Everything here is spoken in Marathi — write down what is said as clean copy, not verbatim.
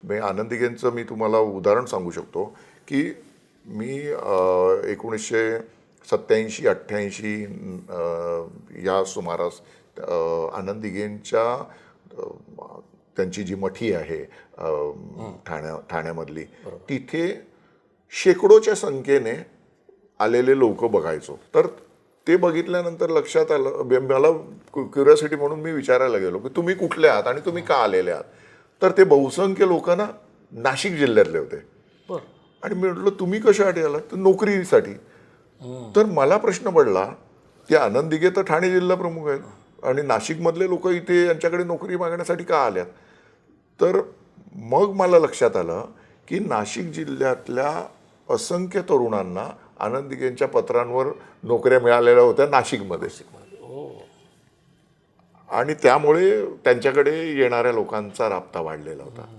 मी आनंद दिघेंचं मी तुम्हाला उदाहरण सांगू शकतो की मी 1987-88 या सुमारास आनंद दिघेंच्या त्यांची जी मठी आहे ठाण्यामधली तिथे शेकडोच्या संख्येने आलेले लोक बघायचो. तर ते बघितल्यानंतर लक्षात आलं, मला क्युरिओसिटी म्हणून मी विचारायला गेलो की तुम्ही कुठले आहात आणि तुम्ही का आलेले आहात. तर ते बहुसंख्य लोक ना नाशिक जिल्ह्यातले होते. आणि मी म्हटलं तुम्ही कशासाठी आलात. तर नोकरीसाठी. तर मला प्रश्न पडला की आनंद दिघे तर ठाणे जिल्हा प्रमुख आहेत आणि नाशिकमधले लोक इथे यांच्याकडे नोकरी मागण्यासाठी का आल्यात. तर मग मला लक्षात आलं की नाशिक जिल्ह्यातल्या असंख्य तरुणांना आनंद दिघेंच्या पत्रांवर नोकऱ्या मिळालेल्या होत्या नाशिकमध्ये. आणि त्यामुळे त्यांच्याकडे येणाऱ्या लोकांचा राबता वाढलेला होता.